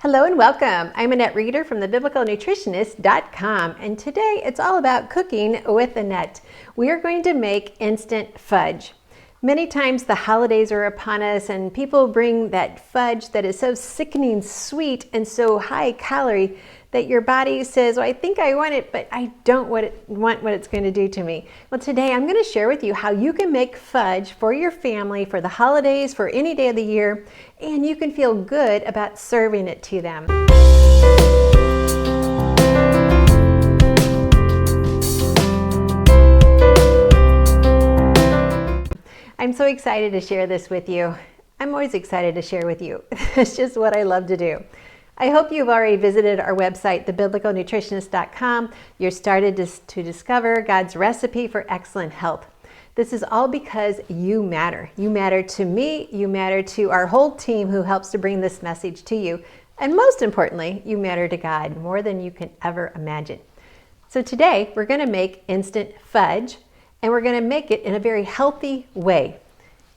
Hello and welcome. I'm Annette Reeder from thebiblicalnutritionist.com, and today it's all about cooking with Annette. We are going to make instant fudge. Many times the holidays are upon us and people bring that fudge that is so sickening sweet and so high calorie that your body says, well, I think I want it, but I don't want what it's going to do to me. Well, today I'm going to share with you how you can make fudge for your family, for the holidays, for any day of the year, and you can feel good about serving it to them. I'm so excited to share this with you. I'm always excited to share with you. It's just what I love to do. I hope you've already visited our website, thebiblicalnutritionist.com. You're started to discover God's recipe for excellent health. This is all because you matter. You matter to me, you matter to our whole team who helps to bring this message to you. And most importantly, you matter to God more than you can ever imagine. So today, we're going to make instant fudge, and we're going to make it in a very healthy way.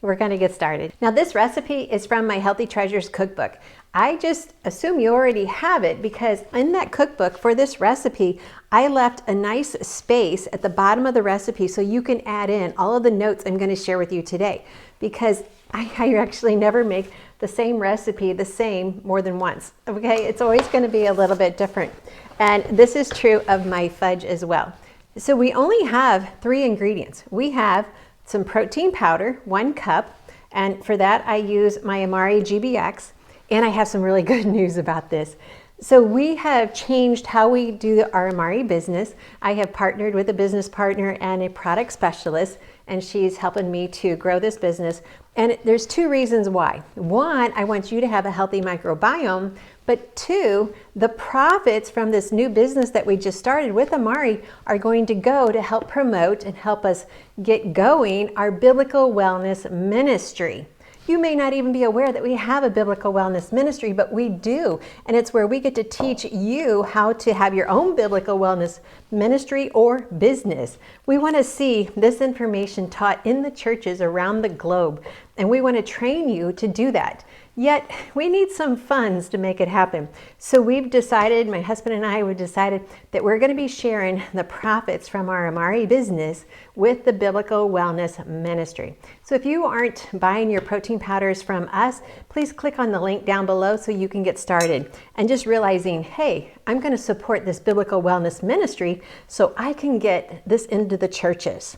We're going to get started. Now, this recipe is from my Healthy Treasures cookbook. I just assume you already have it because in that cookbook for this recipe, I left a nice space at the bottom of the recipe so you can add in all of the notes I'm going to share with you today, because I actually never make the same recipe the same more than once. Okay, it's always going to be a little bit different. And this is true of my fudge as well. So we only have 3 ingredients. We have some protein powder, 1 cup, and for that I use my Amari GBX, and I have some really good news about this. So we have changed how we do our Amari business. I have partnered with a business partner and a product specialist, and she's helping me to grow this business. And there's 2 reasons why. 1, I want you to have a healthy microbiome, but 2, the profits from this new business that we just started with Amari are going to go to help promote and help us get going our biblical wellness ministry. You may not even be aware that we have a biblical wellness ministry, but we do. And it's where we get to teach you how to have your own biblical wellness ministry or business. We want to see this information taught in the churches around the globe, and we want to train you to do that. Yet we need some funds to make it happen. So we've decided, my husband and I have decided that we're going to be sharing the profits from our Amari business with the Biblical Wellness Ministry. So if you aren't buying your protein powders from us, please click on the link down below so you can get started. And just realizing, hey, I'm going to support this Biblical Wellness Ministry so I can get this into the churches.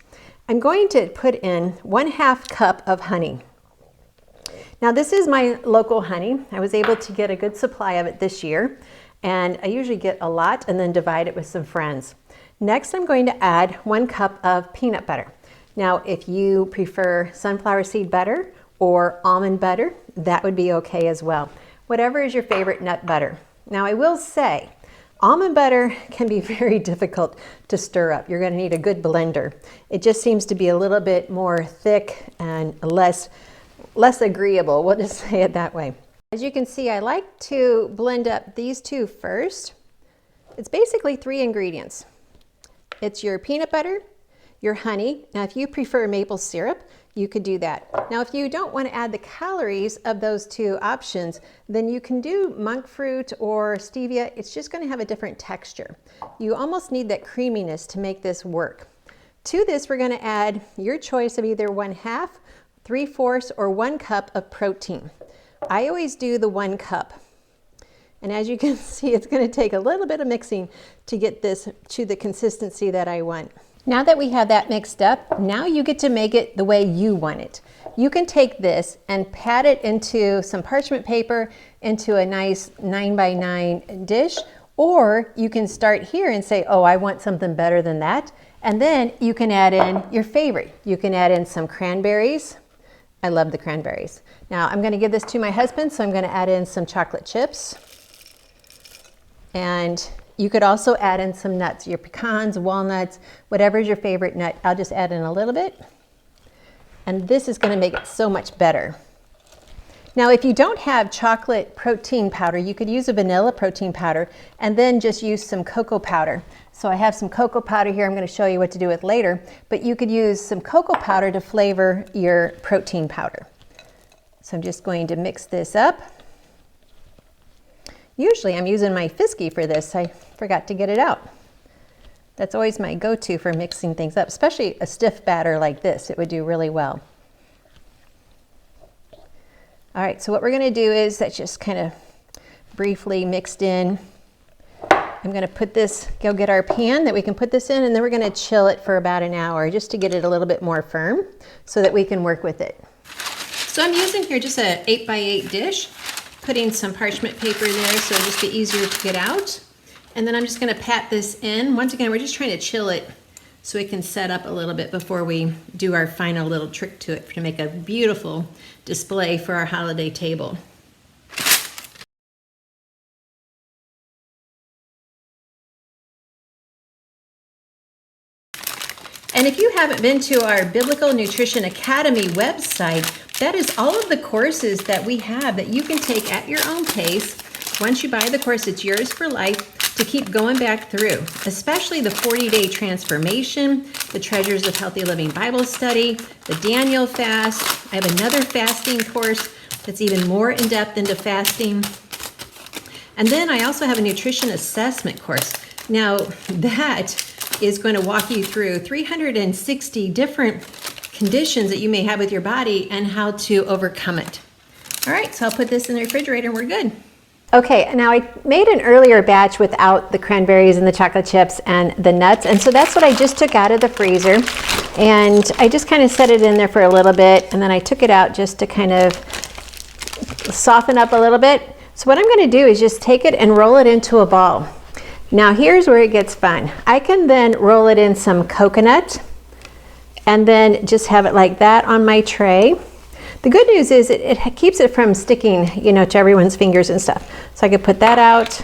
I'm going to put in 1/2 cup of honey. Now this is my local honey. I was able to get a good supply of it this year, and I usually get a lot and then divide it with some friends. Next, I'm going to add 1 cup of peanut butter. Now, if you prefer sunflower seed butter or almond butter, that would be okay as well. Whatever is your favorite nut butter. Now, I will say, almond butter can be very difficult to stir up. You're going to need a good blender. It just seems to be a little bit more thick and less agreeable. We'll just say it that way. As you can see, I like to blend up these 2 first. It's basically 3 ingredients. It's your peanut butter, your honey. Now, if you prefer maple syrup, you could do that. Now, if you don't want to add the calories of those 2 options, then you can do monk fruit or stevia. It's just going to have a different texture. You almost need that creaminess to make this work. To this, we're going to add your choice of either 1/2, 3/4, or 1 cup of protein. I always do the 1 cup. And as you can see, it's going to take a little bit of mixing to get this to the consistency that I want. Now that we have that mixed up, now you get to make it the way you want it. You can take this and pat it into some parchment paper, into a nice 9x9 dish, or you can start here and say, oh, I want something better than that. And then you can add in your favorite. You can add in some cranberries. I love the cranberries. Now I'm going to give this to my husband, so I'm going to add in some chocolate chips. And you could also add in some nuts, your pecans, walnuts, whatever's your favorite nut. I'll just add in a little bit. And this is going to make it so much better. Now, if you don't have chocolate protein powder, you could use a vanilla protein powder and then just use some cocoa powder. So I have some cocoa powder here I'm going to show you what to do with later, but you could use some cocoa powder to flavor your protein powder. So I'm just going to mix this up. Usually I'm using my Fisky for this. I forgot to get it out. That's always my go-to for mixing things up, especially a stiff batter like this. It would do really well. All right, so what we're gonna do is that's just kind of briefly mixed in. I'm gonna put this, go get our pan that we can put this in, and then we're gonna chill it for about an hour just to get it a little bit more firm so that we can work with it. So I'm using here just an 8x8 dish, putting some parchment paper there so it'll just be easier to get out. And then I'm just gonna pat this in. Once again, we're just trying to chill it so it can set up a little bit before we do our final little trick to it to make a beautiful display for our holiday table. And if you haven't been to our Biblical Nutrition Academy website, that is all of the courses that we have that you can take at your own pace. Once you buy the course, it's yours for life to keep going back through, especially the 40-day transformation, the Treasures of Healthy Living Bible study, the Daniel fast. I have another fasting course that's even more in-depth into fasting. And then I also have a nutrition assessment course. Now that is going to walk you through 360 different conditions that you may have with your body and how to overcome it. All right, so I'll put this in the refrigerator and we're good. Okay, now I made an earlier batch without the cranberries and the chocolate chips and the nuts, and so that's what I just took out of the freezer, and I just kind of set it in there for a little bit, and then I took it out just to kind of soften up a little bit. So what I'm going to do is just take it and roll it into a ball. Now here's where it gets fun. I can then roll it in some coconut and then just have it like that on my tray. The good news is it keeps it from sticking, you know, to everyone's fingers and stuff. So I could put that out.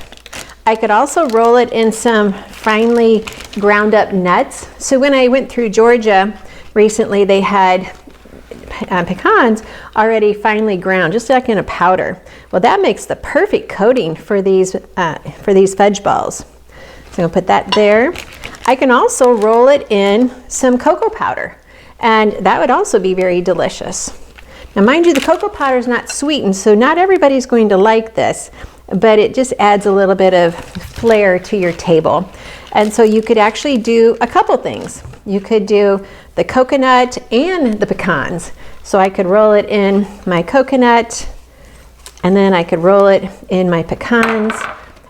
I could also roll it in some finely ground up nuts. So when I went through Georgia recently, they had pecans already finely ground, just like in a powder. Well, that makes the perfect coating for these fudge balls. So I'm gonna put that there. I can also roll it in some cocoa powder, and that would also be very delicious. Now mind you, the cocoa powder is not sweetened, so not everybody's going to like this, but it just adds a little bit of flair to your table. And so you could actually do a couple things. You could do the coconut and the pecans. So I could roll it in my coconut, and then I could roll it in my pecans.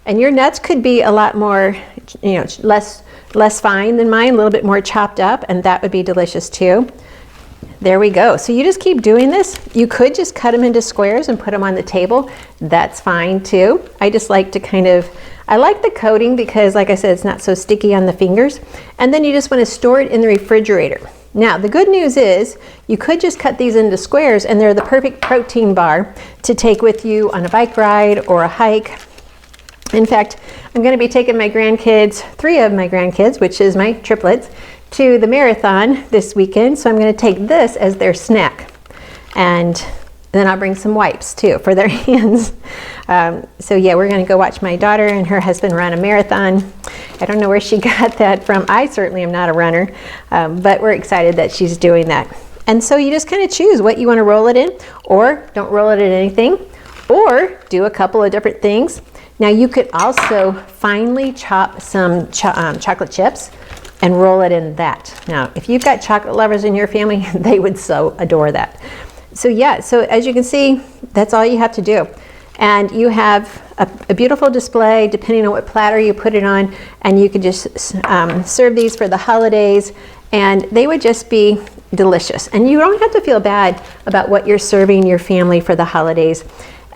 And your nuts could be a lot more, you know, less fine than mine, a little bit more chopped up, and that would be delicious too. There we go. So you just keep doing this. You could just cut them into squares and put them on the table. That's fine too. I just like to I like the coating because, like I said, it's not so sticky on the fingers. And then you just want to store it in the refrigerator. Now, the good news is you could just cut these into squares, and they're the perfect protein bar to take with you on a bike ride or a hike. In fact, I'm going to be taking my grandkids, 3 of my grandkids, which is my triplets, to the marathon this weekend. So I'm going to take this as their snack. And then I'll bring some wipes too for their hands. So yeah, we're going to go watch my daughter and her husband run a marathon. I don't know where she got that from. I certainly am not a runner, but we're excited that she's doing that. And so you just kind of choose what you want to roll it in, or don't roll it in anything, or do a couple of different things. Now you could also finely chop some chocolate chips and roll it in that. Now, if you've got chocolate lovers in your family, they would so adore that. So yeah, so as you can see, that's all you have to do. And you have a beautiful display depending on what platter you put it on, and you could just serve these for the holidays, and they would just be delicious. And you don't have to feel bad about what you're serving your family for the holidays.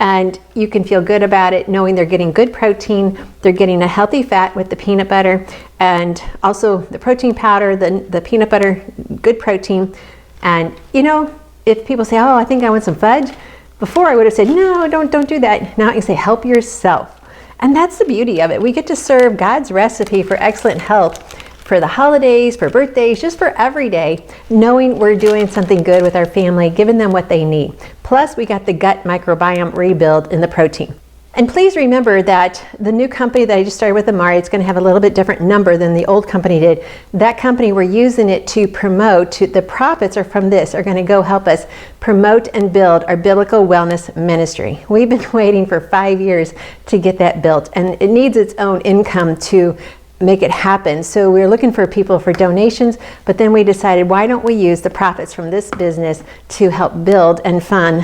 And you can feel good about it knowing they're getting good protein, they're getting a healthy fat with the peanut butter, and also the protein powder, the peanut butter, good protein. And you know, if people say, oh, I think I want some fudge, before I would have said, no, don't do that. Now I can say, help yourself. And that's the beauty of it. We get to serve God's recipe for excellent health for the holidays, for birthdays, just for every day, knowing we're doing something good with our family, giving them what they need. Plus, we got the gut microbiome rebuild in the protein. And please remember that the new company that I just started with, Amari, it's going to have a little bit different number than the old company did. That company, we're using it to promote, the profits are from this, are going to go help us promote and build our biblical wellness ministry. We've been waiting for 5 years to get that built, and it needs its own income to make it happen. So we were looking for people for donations, but then we decided, why don't we use the profits from this business to help build and fund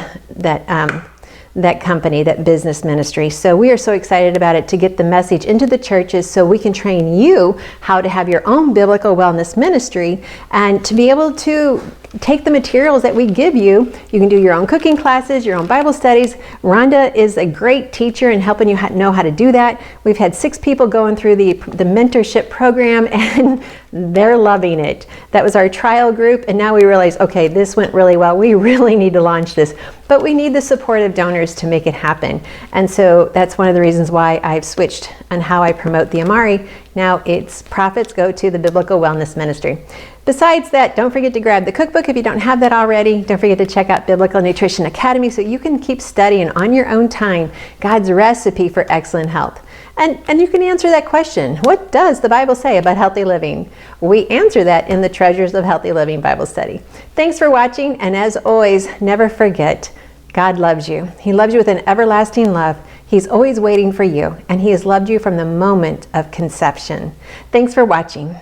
that company, that business ministry. So we are so excited about it, to get the message into the churches so we can train you how to have your own biblical wellness ministry, and to be able to take the materials that we give you. You can do your own cooking classes, your own Bible studies. Rhonda is a great teacher in helping you know how to do that. We've had 6 people going through the mentorship program, and they're loving it. That was our trial group, and now we realize, okay, this went really well. We really need to launch this, but we need the support of donors to make it happen. And so that's one of the reasons why I've switched on how I promote the Amari. Now its profits go to the Biblical Wellness Ministry. Besides that, don't forget to grab the cookbook if you don't have that already. Don't forget to check out Biblical Nutrition Academy so you can keep studying on your own time God's recipe for excellent health. And you can answer that question, what does the Bible say about healthy living? We answer that in the Treasures of Healthy Living Bible Study. Thanks for watching, and as always, never forget, God loves you. He loves you with an everlasting love. He's always waiting for you, and He has loved you from the moment of conception. Thanks for watching.